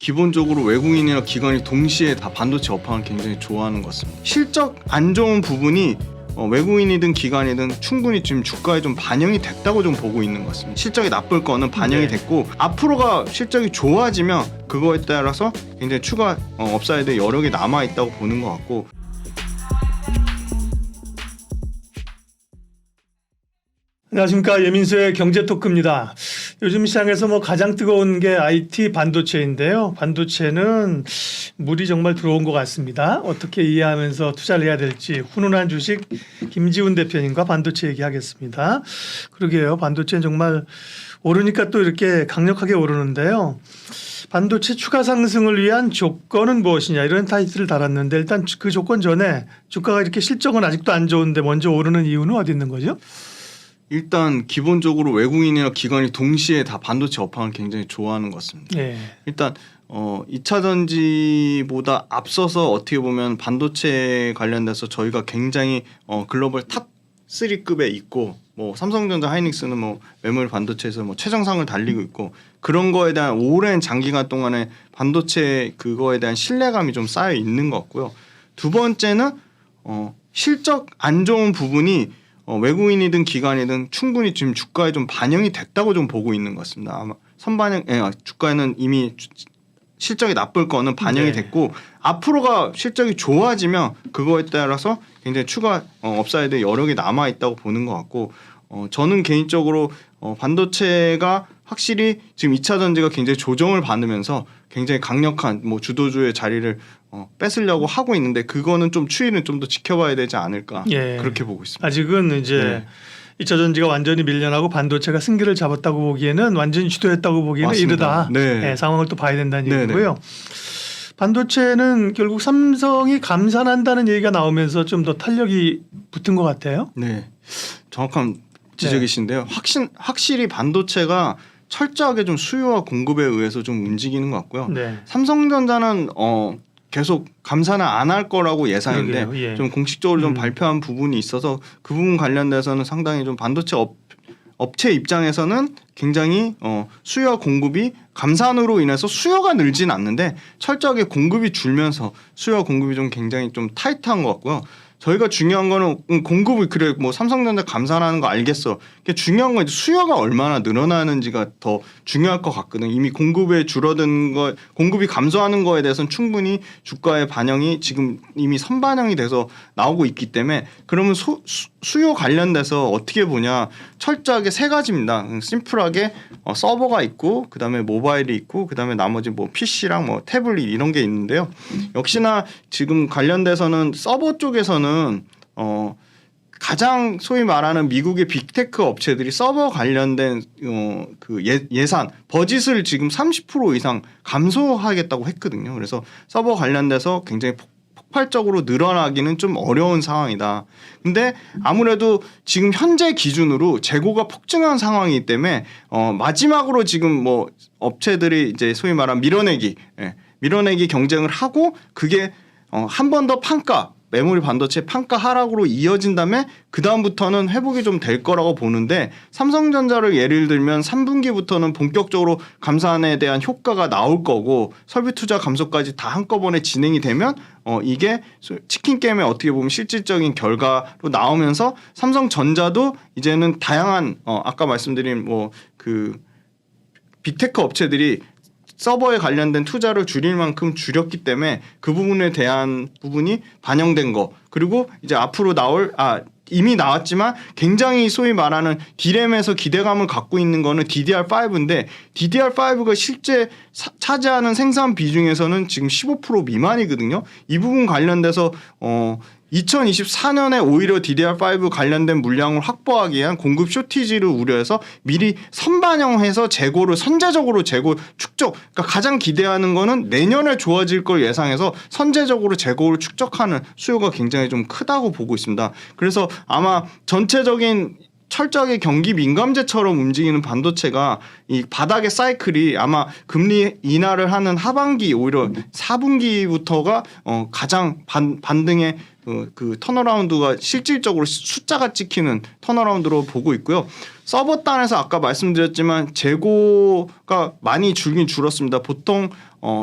기본적으로 외국인이나 기관이 동시에 다 반도체 업황을 굉장히 좋아하는 것 같습니다. 실적 안 좋은 부분이 외국인이든 기관이든 충분히 지금 주가에 좀 반영이 됐다고 좀 보고 있는 것 같습니다. 실적이 나쁠 거는 반영이 됐고 앞으로가 실적이 좋아지면 그거에 따라서 굉장히 추가 업사이드 여러 개 남아 있다고 보는 것 같고. 안녕하십니까, 예민수의 경제토크입니다. 요즘 시장에서 가장 뜨거운 게 IT 반도체인데요. 반도체는 물이 정말 들어온 것 같습니다. 어떻게 이해하면서 투자를 해야 될지 훈훈한 주식 김지훈 대표님과 반도체 얘기하겠습니다. 그러게요, 반도체는 정말 오르니까 또 이렇게 강력하게 오르는데요. 반도체 추가 상승을 위한 조건은 무엇이냐, 이런 타이틀을 달았는데 일단 그 조건 전에 주가가 이렇게 실적은 아직도 안 좋은데 먼저 오르는 이유는 어디 있는 거죠? 일단 기본적으로 외국인이나 기관이 동시에 다 반도체 업황을 굉장히 좋아하는 것 같습니다. 네. 일단 2차 전지보다 앞서서 어떻게 보면 반도체 관련돼서 저희가 굉장히 글로벌 탑 3급에 있고 뭐 삼성전자, 하이닉스는 뭐 메모리 반도체에서 뭐 최정상을 달리고 있고 그런 거에 대한 오랜 장기간 동안에 반도체 그거에 대한 신뢰감이 좀 쌓여 있는 것 같고요. 두 번째는 실적 안 좋은 부분이 외국인이든 기관이든 충분히 지금 주가에 좀 반영이 됐다고 좀 보고 있는 것 같습니다. 아마 선반영, 주가에는 이미 실적이 나쁠 거는 반영이 됐고 앞으로가 실적이 좋아지면 그거에 따라서 굉장히 추가 업사이드 여러 개 남아 있다고 보는 것 같고 저는 개인적으로 반도체가 확실히 지금 2차 전지가 굉장히 조정을 받으면서 굉장히 강력한 뭐 주도주의 자리를 뺏으려고 하고 있는데 그거는 좀 추이는 좀 더 지켜봐야 되지 않을까 그렇게 보고 있습니다. 아직은 이제 2차 전지가 완전히 밀려나고 반도체가 승기를 잡았다고 보기에는 완전히 주도했다고 보기에는 맞습니다. 이르다. 상황을 또 봐야 된다는 얘기고요. 반도체는 결국 삼성이 감산한다는 얘기가 나오면서 좀 더 탄력이 붙은 것 같아요. 네, 정확한 지적이신데요. 확실히 반도체가 철저하게 좀 수요와 공급에 의해서 좀 움직이는 것 같고요. 삼성전자는 계속 감산을 안 할 거라고 예상인데 좀 공식적으로 좀 발표한 부분이 있어서 그 부분 관련돼서는 상당히 좀 반도체 업체 입장에서는 굉장히 수요와 공급이 감산으로 인해서 수요가 늘진 않는데 철저하게 공급이 줄면서 수요와 공급이 좀 굉장히 좀 타이트한 것 같고요. 저희가 중요한 거는 공급이 그래 뭐 삼성전자 감산하는 거 알겠어. 중요한 건 수요가 얼마나 늘어나는지가 더 중요할 것 같거든. 이미 공급에 줄어든 거, 공급이 감소하는 거에 대해서는 충분히 주가의 반영이 지금 이미 선반영이 돼서 나오고 있기 때문에 그러면 수요 관련돼서 어떻게 보냐 철저하게 세 가지입니다. 심플하게 서버가 있고 그다음에 모바일이 있고 그다음에 나머지 뭐 PC랑 뭐 태블릿 이런 게 있는데요. 역시나 지금 관련돼서는 서버 쪽에서는 가장 소위 말하는 미국의 빅테크 업체들이 서버 관련된 그 예산 버짓을 지금 30% 이상 감소하겠다고 했거든요. 그래서 서버 관련돼서 굉장히 폭발적으로 늘어나기는 좀 어려운 상황이다. 근데 아무래도 지금 현재 기준으로 재고가 폭증한 상황이기 때문에 마지막으로 지금 뭐 업체들이 이제 소위 말하는 밀어내기 경쟁을 하고 그게 한 번 더 메모리 반도체 판가 하락으로 이어진 다음에 그 다음부터는 회복이 좀 될 거라고 보는데 삼성전자를 예를 들면 3분기부터는 본격적으로 감산에 대한 효과가 나올 거고 설비 투자 감소까지 다 한꺼번에 진행이 되면 이게 치킨 게임에 어떻게 보면 실질적인 결과로 나오면서 삼성전자도 이제는 다양한 아까 말씀드린 뭐 그 빅테크 업체들이 서버에 관련된 투자를 줄일 만큼 줄였기 때문에 그 부분에 대한 부분이 반영된 거 그리고 이제 앞으로 이미 나왔지만 굉장히 소위 말하는 D램에서 기대감을 갖고 있는 거는 DDR5인데 DDR5가 실제 차지하는 생산 비중에서는 지금 15% 미만이거든요. 이 부분 관련돼서 2024년에 오히려 DDR5 관련된 물량을 확보하기 위한 공급 쇼티지를 우려해서 미리 선반영해서 선제적으로 재고 축적. 그러니까 가장 기대하는 거는 내년에 좋아질 걸 예상해서 선제적으로 재고를 축적하는 수요가 굉장히 좀 크다고 보고 있습니다. 그래서 아마 전체적인 철저하게 경기 민감제처럼 움직이는 반도체가 이 바닥의 사이클이 아마 금리 인하를 하는 하반기 오히려 4분기부터가 가장 반등의 그 턴어라운드가 실질적으로 숫자가 찍히는 턴어라운드로 보고 있고요. 서버 단에서 아까 말씀드렸지만 재고가 많이 줄긴 줄었습니다. 보통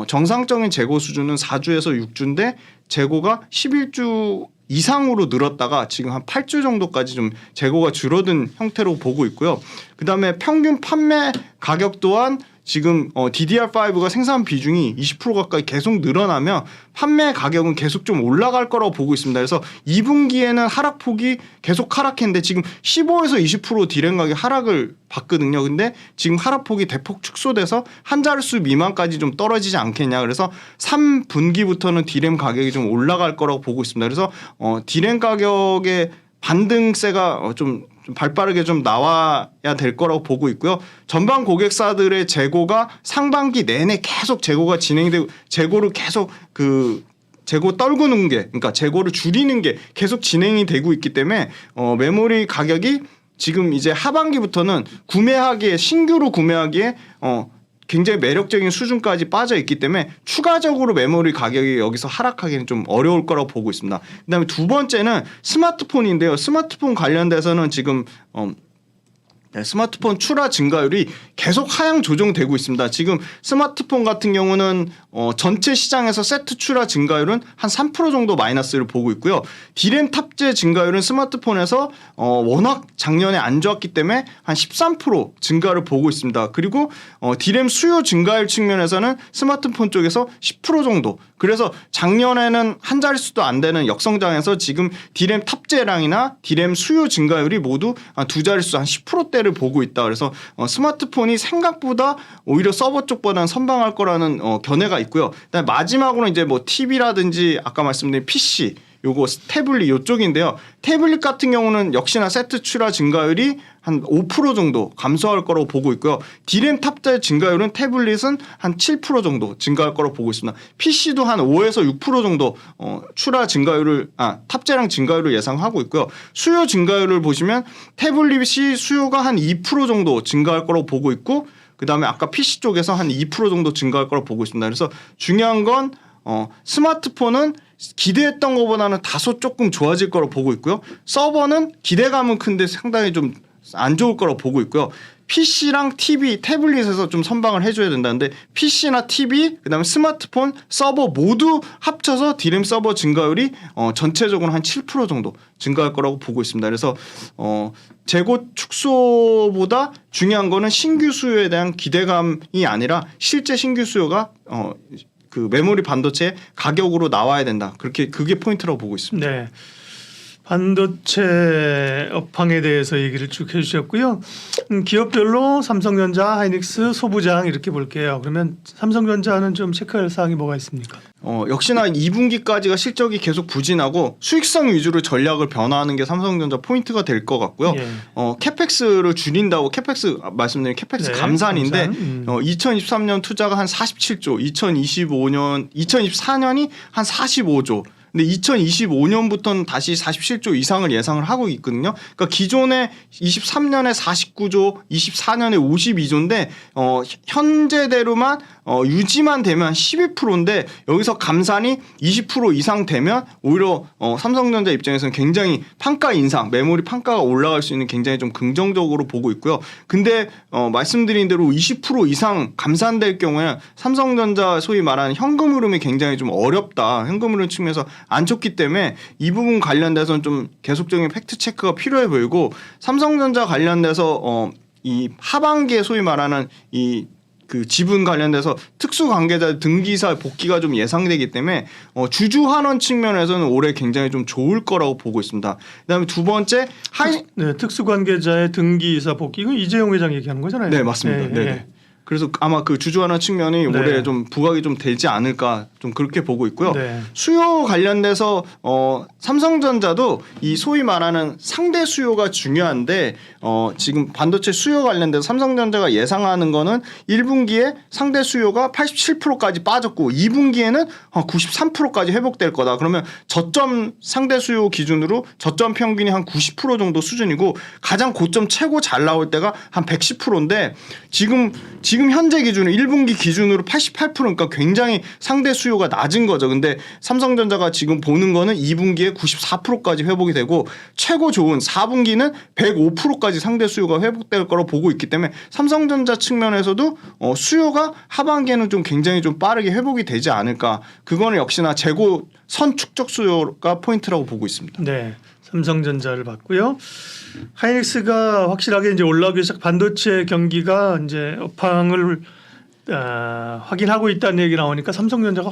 정상적인 재고 수준은 4주에서 6주인데 재고가 11주 이상으로 늘었다가 지금 한 8주 정도까지 좀 재고가 줄어든 형태로 보고 있고요. 그다음에 평균 판매 가격 또한 지금 DDR5가 생산 비중이 20% 가까이 계속 늘어나면 판매 가격은 계속 좀 올라갈 거라고 보고 있습니다. 그래서 2분기에는 하락폭이 계속 하락했는데 지금 15에서 20% 디램 가격 하락을 봤거든요. 근데 지금 하락폭이 대폭 축소돼서 한 자릿수 미만까지 좀 떨어지지 않겠냐. 그래서 3분기부터는 디램 가격이 좀 올라갈 거라고 보고 있습니다. 그래서 디램 가격의 반등세가 좀 발빠르게 좀 나와야 될 거라고 보고 있고요. 전방 고객사들의 재고가 상반기 내내 계속 재고가 진행되고 재고를 계속 재고 떨구는 게 그러니까 재고를 줄이는 게 계속 진행이 되고 있기 때문에 메모리 가격이 지금 이제 하반기부터는 신규로 구매하기에 굉장히 매력적인 수준까지 빠져 있기 때문에 추가적으로 메모리 가격이 여기서 하락하기는 좀 어려울 거라고 보고 있습니다. 그다음에 두 번째는 스마트폰인데요. 스마트폰 관련돼서는 지금 스마트폰 출하 증가율이 계속 하향 조정되고 있습니다. 지금 스마트폰 같은 경우는 전체 시장에서 세트 출하 증가율은 한 3% 정도 마이너스를 보고 있고요. 디램 탑재 증가율은 스마트폰에서 워낙 작년에 안 좋았기 때문에 한 13% 증가를 보고 있습니다. 그리고 디램 수요 증가율 측면에서는 스마트폰 쪽에서 10% 정도. 그래서 작년에는 한 자릿수도 안 되는 역성장에서 지금 디램 탑재량이나 디램 수요 증가율이 모두 두 자릿수 한 10%대를 보고 있다. 그래서 스마트폰이 생각보다 오히려 서버 쪽보다는 선방할 거라는 견해가 있고요. 그다음에 마지막으로 이제 뭐 TV라든지 아까 말씀드린 PC 요거 태블릿 요쪽인데요. 태블릿 같은 경우는 역시나 세트 출하 증가율이 한 5% 정도 감소할 거라고 보고 있고요. 디램 탑재 증가율은 태블릿은 한 7% 정도 증가할 거라고 보고 있습니다. PC도 한 5에서 6% 정도 출하 증가율을 탑재량 증가율을 예상하고 있고요. 수요 증가율을 보시면 태블릿이 수요가 한 2% 정도 증가할 거라고 보고 있고 그다음에 아까 PC 쪽에서 한 2% 정도 증가할 거라고 보고 있습니다. 그래서 중요한 건 스마트폰은 기대했던 것보다는 다소 조금 좋아질 거라고 보고 있고요. 서버는 기대감은 큰데 상당히 좀 안 좋을 거라고 보고 있고요. PC랑 TV, 태블릿에서 좀 선방을 해줘야 된다는데 PC나 TV, 그다음에 스마트폰, 서버 모두 합쳐서 디램 서버 증가율이 전체적으로 한 7% 정도 증가할 거라고 보고 있습니다. 그래서 재고 축소보다 중요한 거는 신규 수요에 대한 기대감이 아니라 실제 신규 수요가 그 메모리 반도체 가격으로 나와야 된다. 그게 포인트라고 보고 있습니다. 네. 반도체 업황에 대해서 얘기를 쭉 해주셨고요. 기업별로 삼성전자, 하이닉스, 소부장 이렇게 볼게요. 그러면 삼성전자는 좀 체크할 사항이 뭐가 있습니까? 역시나 2분기까지가 실적이 계속 부진하고 수익성 위주로 전략을 변화하는 게 삼성전자 포인트가 될 것 같고요. 예. 캐펙스를 줄인다고 캐펙스 말씀드린 캐펙스 네, 감산인데 감산. 2023년 투자가 한 47조, 2024년이 한 45조. 근데 2025년부터는 다시 47조 이상을 예상을 하고 있거든요. 그러니까 기존에 23년에 49조, 24년에 52조인데 현재대로만 유지만 되면 12%인데 여기서 감산이 20% 이상 되면 오히려 삼성전자 입장에서는 굉장히 판가 인상, 메모리 판가가 올라갈 수 있는 굉장히 좀 긍정적으로 보고 있고요. 근데 말씀드린 대로 20% 이상 감산될 경우에는 삼성전자 소위 말하는 현금 흐름이 굉장히 좀 어렵다. 현금 흐름 측면에서 안 좋기 때문에 이 부분 관련돼서는 좀 계속적인 팩트 체크가 필요해 보이고 삼성전자 관련돼서 이 하반기에 소위 말하는 그 지분 관련돼서 특수 관계자 등기사 복귀가 좀 예상되기 때문에 주주 환원 측면에서는 올해 굉장히 좀 좋을 거라고 보고 있습니다. 그다음에 두 번째 특수 관계자의 등기이사 복귀 이건 이재용 회장 얘기하는 거잖아요. 네, 맞습니다. 네. 그래서 아마 그 주주환원 측면이 네. 올해 좀 부각이 좀 되지 않을까 좀 그렇게 보고 있고요. 네. 수요 관련돼서 삼성전자도 이 소위 말하는 상대 수요가 중요한데 지금 반도체 수요 관련돼서 삼성전자가 예상하는 거는 1분기에 상대 수요가 87%까지 빠졌고 2분기에는 93%까지 회복될 거다. 그러면 저점 상대 수요 기준으로 저점 평균이 한 90% 정도 수준이고 가장 고점 최고 잘 나올 때가 한 110%인데 지금 현재 기준으로 1분기 기준으로 88%니까 굉장히 상대 수요가 낮은 거죠. 근데 삼성전자가 지금 보는 거는 2분기에 94%까지 회복이 되고 최고 좋은 4분기는 105%까지 상대 수요가 회복될 거로 보고 있기 때문에 삼성전자 측면에서도 수요가 하반기에는 좀 굉장히 좀 빠르게 회복이 되지 않을까. 그거는 역시나 재고 선 축적 수요가 포인트라고 보고 있습니다. 네. 삼성전자를 봤고요. 하이닉스가 확실하게 이제 올라오기 시작 반도체 경기가 이제 업황을 확인하고 있다는 얘기 나오니까 삼성전자가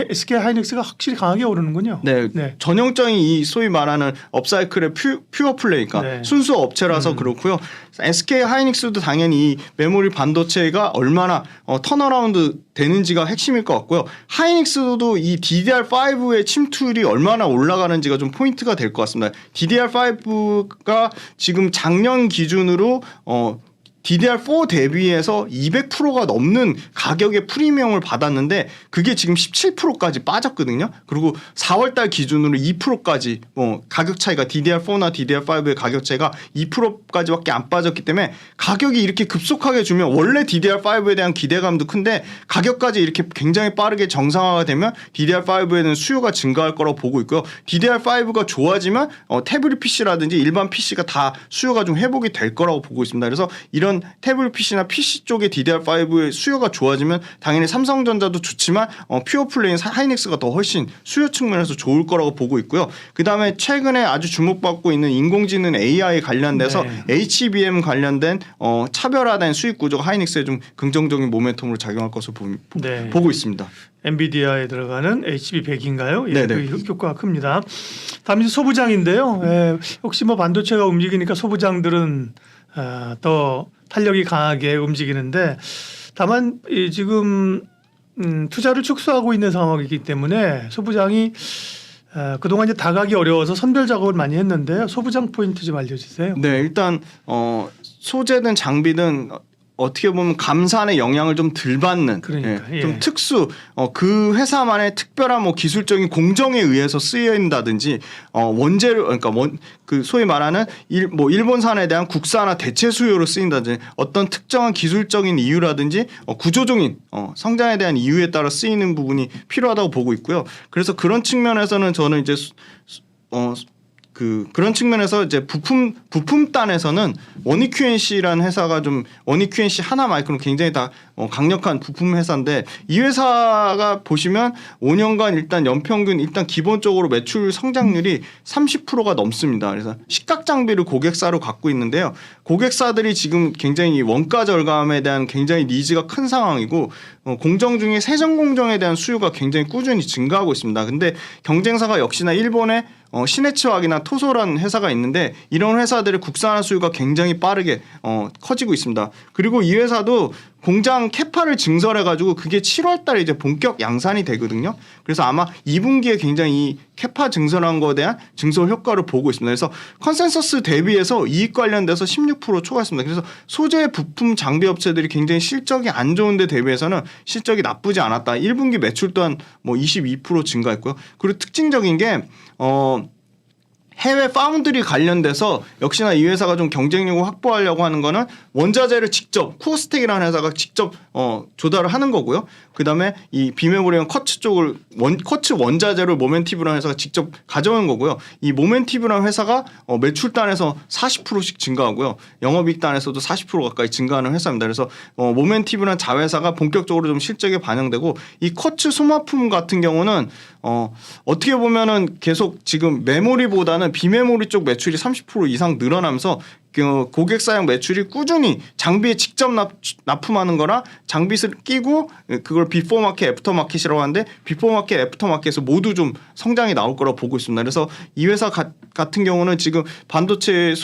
SK 하이닉스가 확실히 강하게 오르는군요. 네, 네. 전형적인 이 소위 말하는 업사이클의 퓨어 플레이니까 네. 순수 업체라서 그렇고요. SK 하이닉스도 당연히 이 메모리 반도체가 얼마나 턴어라운드 되는지가 핵심일 것 같고요. 하이닉스도 이 DDR5의 침투율이 얼마나 올라가는지가 좀 포인트가 될 것 같습니다. DDR5가 지금 작년 기준으로 DDR4 대비해서 200%가 넘는 가격의 프리미엄을 받았는데 그게 지금 17%까지 빠졌거든요. 그리고 4월달 기준으로 2%까지 가격 차이가 DDR4나 DDR5의 가격 차이가 2%까지밖에 안 빠졌기 때문에 가격이 이렇게 급속하게 주면 원래 DDR5에 대한 기대감도 큰데 가격까지 이렇게 굉장히 빠르게 정상화가 되면 DDR5에는 수요가 증가할 거라고 보고 있고요. DDR5가 좋아지면 태블릿 PC라든지 일반 PC가 다 수요가 좀 회복이 될 거라고 보고 있습니다. 그래서 이런 태블릿 PC나 PC 쪽의 DDR5의 수요가 좋아지면 당연히 삼성전자도 좋지만 퓨어플레이인 하이닉스가 더 훨씬 수요 측면에서 좋을 거라고 보고 있고요. 그다음에 최근에 아주 주목받고 있는 인공지능 AI 관련돼서 네. HBM 관련된 차별화된 수익 구조가 하이닉스에 좀 긍정적인 모멘텀으로 작용할 것으로 네. 보고 있습니다. 엔비디아에 들어가는 HB100인가요? 예, 네네. 그 효과가 큽니다. 다음 이제 소부장인데요. 예, 혹시 뭐 반도체가 움직이니까 소부장들은 더 탄력이 강하게 움직이는데 다만 지금 투자를 축소하고 있는 상황이기 때문에 소부장이 그동안 이제 다가기 어려워서 선별 작업을 많이 했는데요. 소부장 포인트 좀 알려주세요. 네, 일단 소재든 장비든 어떻게 보면 감산의 영향을 좀 덜 받는 그러니까, 좀 예. 특수 그 회사만의 특별한 뭐 기술적인 공정에 의해서 쓰인다든지 원재료 그러니까 그 소위 말하는 일본산에 대한 국산화 대체 수요로 쓰인다든지 어떤 특정한 기술적인 이유라든지 구조적인 성장에 대한 이유에 따라 쓰이는 부분이 필요하다고 보고 있고요. 그래서 그런 측면에서는 저는 이제 그런 측면에서 이제 부품단에서는 원익QNC라는 회사가 좀 원익QNC 하나마이크론 굉장히 다 강력한 부품 회사인데 이 회사가 보시면 5년간 일단 연평균 일단 기본적으로 매출 성장률이 30%가 넘습니다. 그래서 식각 장비를 고객사로 갖고 있는데요. 고객사들이 지금 굉장히 원가 절감에 대한 굉장히 니즈가 큰 상황이고 공정 중에 세정 공정에 대한 수요가 굉장히 꾸준히 증가하고 있습니다. 근데 경쟁사가 역시나 일본의 시네츠왁이나 토소라는 회사가 있는데 이런 회사들의 국산화 수요가 굉장히 빠르게 커지고 있습니다. 그리고 이 회사도 공장 캐파를 증설해가지고 그게 7월달에 이제 본격 양산이 되거든요. 그래서 아마 2분기에 굉장히 이 캐파 증설한 거에 대한 증설 효과를 보고 있습니다. 그래서 컨센서스 대비해서 이익 관련돼서 16% 초과했습니다. 그래서 소재 부품 장비 업체들이 굉장히 실적이 안 좋은데 대비해서는 실적이 나쁘지 않았다. 1분기 매출 또한 뭐 22% 증가했고요. 그리고 특징적인 게 해외 파운드리 관련돼서 역시나 이 회사가 좀 경쟁력을 확보하려고 하는 거는 원자재를 직접 쿠어스텍이라는 회사가 직접 조달을 하는 거고요. 그다음에 이 비메모리형 커츠 쪽을 커츠 원자재를 모멘티브라는 회사가 직접 가져오는 거고요. 이 모멘티브라는 회사가 매출단에서 40%씩 증가하고요. 영업이익단에서도 40% 가까이 증가하는 회사입니다. 그래서 모멘티브라는 자회사가 본격적으로 좀 실적에 반영되고 이 커츠 소모품 같은 경우는 어떻게 보면은 계속 지금 메모리보다는 비메모리 쪽 매출이 30% 이상 늘어나면서 고객사용 매출이 꾸준히 장비에 직접 납품하는 거나 장비를 끼고 그걸 비포 마켓, 애프터 마켓이라고 하는데 비포 마켓, 애프터 마켓에서 모두 좀 성장이 나올 거라고 보고 있습니다. 그래서 이 회사 같은 경우는 지금 반도체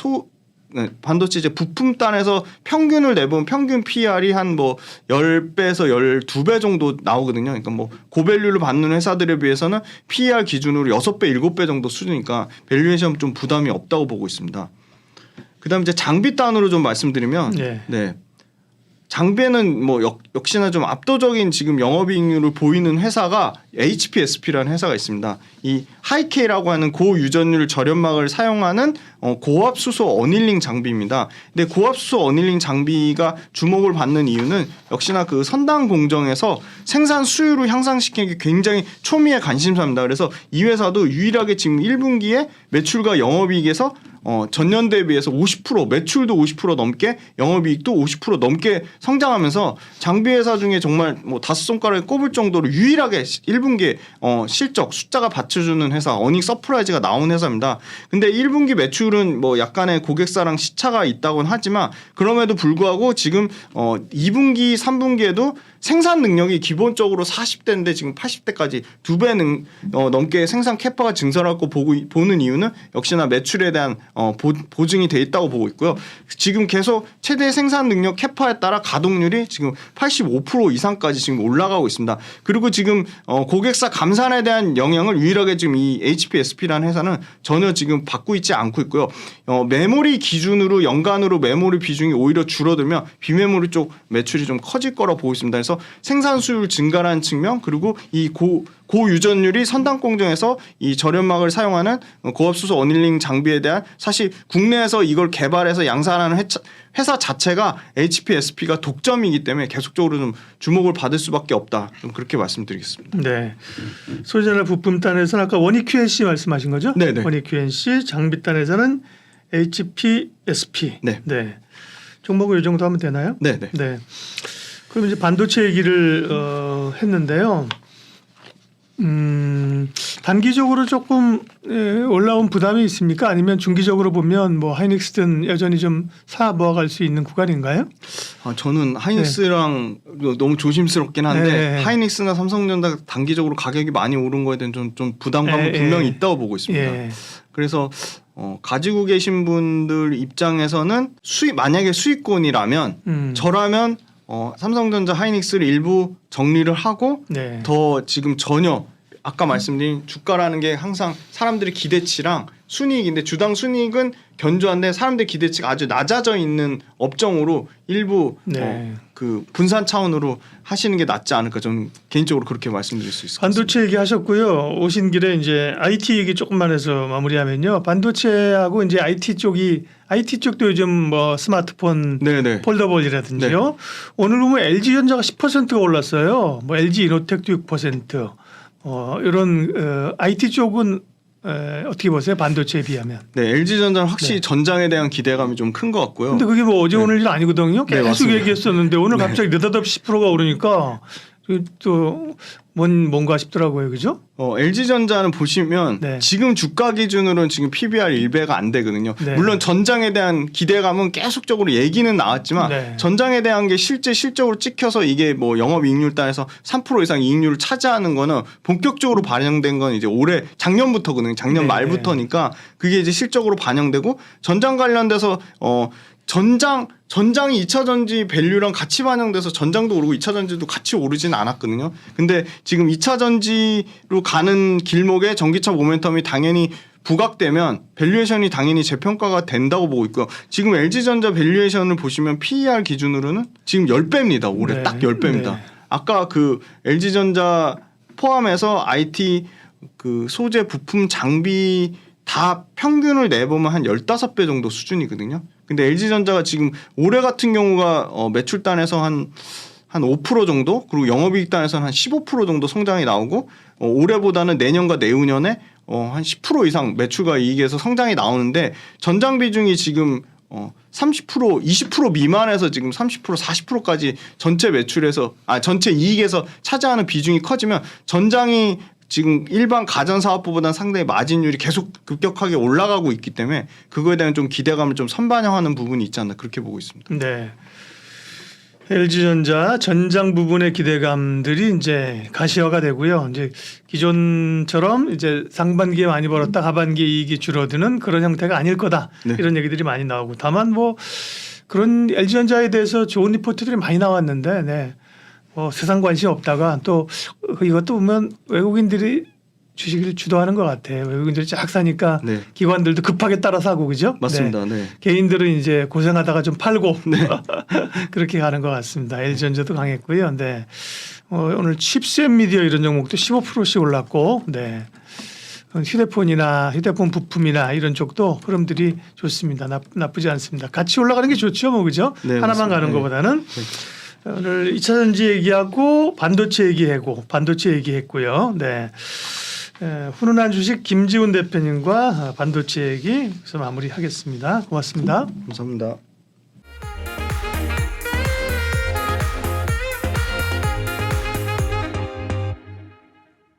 반도체 이제 부품단에서 평균을 내보면 평균 PER이 한 뭐 10배에서 12배 정도 나오거든요. 그러니까 뭐 고밸류를 받는 회사들에 비해서는 PER 기준으로 6배, 7배 정도 수준이니까 밸류에이션 좀 부담이 없다고 보고 있습니다. 그다음 이제 장비단으로 좀 말씀드리면 네. 장비에는 뭐 역시나 좀 압도적인 지금 영업이익률을 보이는 회사가 HPSP라는 회사가 있습니다. 이 하이케이라고 하는 고유전율 절연막을 사용하는 고압 수소 어닐링 장비입니다. 근데 고압 수소 어닐링 장비가 주목을 받는 이유는 역시나 그 선단 공정에서 생산 수율을 향상시키는 게 굉장히 초미의 관심사입니다. 그래서 이 회사도 유일하게 지금 1분기에 매출과 영업이익에서 전년 대비해서 50% 매출도 50% 넘게 영업이익도 50% 넘게 성장하면서 장비 회사 중에 정말 뭐 다섯 손가락에 꼽을 정도로 유일하게 1분기에 실적 숫자가 받쳐주는 회사 어닝 서프라이즈가 나온 회사입니다. 근데 1분기 매출은 뭐 약간의 고객사랑 시차가 있다고는 하지만 그럼에도 불구하고 지금 2분기 3분기에도 생산 능력이 기본적으로 40대인데 지금 80대까지 2배 넘게 생산 캐파가 증설할 거 보는 이유는 역시나 매출에 대한 보증이 돼 있다고 보고 있고요. 지금 계속 최대 생산 능력 캐파에 따라 가동률이 지금 85% 이상까지 지금 올라가고 있습니다. 그리고 지금 고객사 감산에 대한 영향을 유일하게 지금 이 HPSP라는 회사는 전혀 지금 받고 있지 않고 있고요. 메모리 기준으로 연간으로 메모리 비중이 오히려 줄어들면 비메모리 쪽 매출이 좀 커질 거라 보고 있습니다. 그래서 생산 수율 증가라는 측면 그리고 이 고유전율이 선단 공정에서 이 절연막을 사용하는 고압수소 어닐링 장비에 대한 사실 국내에서 이걸 개발해서 양산하는 회사 자체가 HPSP가 독점이기 때문에 계속적으로 좀 주목을 받을 수밖에 없다. 좀 그렇게 말씀드리겠습니다. 네. 소재나 부품단에서는 아까 원익 QNC 말씀하신 거죠? 네네. 원익 QNC 장비단에서는 HPSP. 네. 네. 종목을 이 정도 하면 되나요? 네네. 네. 그럼 이제 반도체 얘기를 했는데요. 단기적으로 조금 올라온 부담이 있습니까? 아니면 중기적으로 보면 뭐 하이닉스든 여전히 좀 사 모아갈 수 있는 구간인가요? 저는 하이닉스랑 너무 조심스럽긴 한데 네. 하이닉스나 삼성전자 단기적으로 가격이 많이 오른 거에 대한 좀 부담감은 분명히 있다고 보고 있습니다. 그래서 가지고 계신 분들 입장에서는 만약에 수익권이라면 저라면 삼성전자 하이닉스를 일부 정리를 하고 더 지금 전혀 아까 말씀드린 주가라는 게 항상 사람들의 기대치랑 순이익인데 주당 순이익은 견조한데 사람들의 기대치가 아주 낮아져 있는 업종으로 일부 그 분산 차원으로 하시는 게 낫지 않을까 저는 개인적으로 그렇게 말씀드릴 수 있을 것 같습니다. 반도체 얘기하셨고요. 오신 길에 이제 IT 얘기 조금만 해서 마무리하면요. 반도체하고 이제 IT 쪽도 요즘 뭐 스마트폰 폴더블이라든지요. 오늘 보면 LG전자가 10%가 올랐어요. 뭐 LG 이노텍도 6%. 이런 IT 쪽은 어떻게 보세요? 반도체에 비하면. 네, LG전자는 확실히 전장에 대한 기대감이 좀 큰 것 같고요. 근데 그게 뭐 어제 오늘 일 아니거든요. 계속 얘기했었는데 오늘 네. 갑자기 느닷없이 10%가 오르니까 또 뭔가 싶더라고요. 그죠? LG전자는 보시면 지금 주가 기준으로는 지금 PBR 1배가 안 되거든요. 물론 전장에 대한 기대감은 계속적으로 얘기는 나왔지만 전장에 대한 게 실적으로 찍혀서 이게 뭐 영업이익률 단에서 3% 이상 이익률을 차지하는 거는 본격적으로 반영된 건 이제 작년부터거든요. 작년 말부터니까 그게 이제 실적으로 반영되고 전장 관련돼서 전장이 2차 전지 밸류랑 같이 반영돼서 전장도 오르고 2차 전지도 같이 오르진 않았거든요. 근데 지금 2차 전지로 가는 길목에 전기차 모멘텀이 당연히 부각되면 밸류에이션이 당연히 재평가가 된다고 보고 있고요. 지금 LG전자 밸류에이션을 보시면 PER 기준으로는 지금 10배입니다. 올해 딱 10배입니다. 아까 그 LG전자 포함해서 IT 그 소재 부품 장비 다 평균을 내보면 한 15배 정도 수준이거든요. 근데 LG전자가 지금 올해 같은 경우가 매출단에서 한 5% 정도 그리고 영업이익단에서는 한 15% 정도 성장이 나오고 올해보다는 내년과 내후년에 한 10% 이상 매출과 이익에서 성장이 나오는데 전장 비중이 지금 30% 20% 미만에서 지금 30% 40%까지 전체 매출에서 전체 이익에서 차지하는 비중이 커지면 전장이 지금 일반 가전사업부보다는 상당히 마진율이 계속 급격하게 올라가고 있기 때문에 그거에 대한 좀 기대감을 좀 선반영하는 부분이 있지 않나 그렇게 보고 있습니다. 네. LG전자 전장 부분의 기대감들이 이제 가시화가 되고요. 이제 기존처럼 이제 상반기에 많이 벌었다 하반기에 이익이 줄어드는 그런 형태가 아닐 거다. 네. 이런 얘기들이 많이 나오고 다만 뭐 그런 LG전자에 대해서 좋은 리포트들이 많이 나왔는데 네. 뭐 세상 관심 없다가 또 이것도 보면 외국인들이 주식을 주도하는 것 같아요. 외국인들이 쫙 사니까 네. 기관들도 급하게 따라 사고 그죠? 맞습니다. 네. 개인들은 이제 고생하다가 좀 팔고 그렇게 가는 것 같습니다. LG전자도 강했고요. 네. 오늘 칩셋 미디어 이런 종목도 15%씩 올랐고, 네. 휴대폰 부품이나 이런 쪽도 흐름들이 좋습니다. 나쁘지 않습니다. 같이 올라가는 게 좋죠, 뭐 그죠? 네, 하나만 맞습니다. 가는 네. 것보다는. 오늘 2차 전지 얘기하고 반도체 얘기했고요. 네. 훈훈한 주식 김지훈 대표님과 반도체 얘기 여기서 마무리하겠습니다. 고맙습니다. 감사합니다.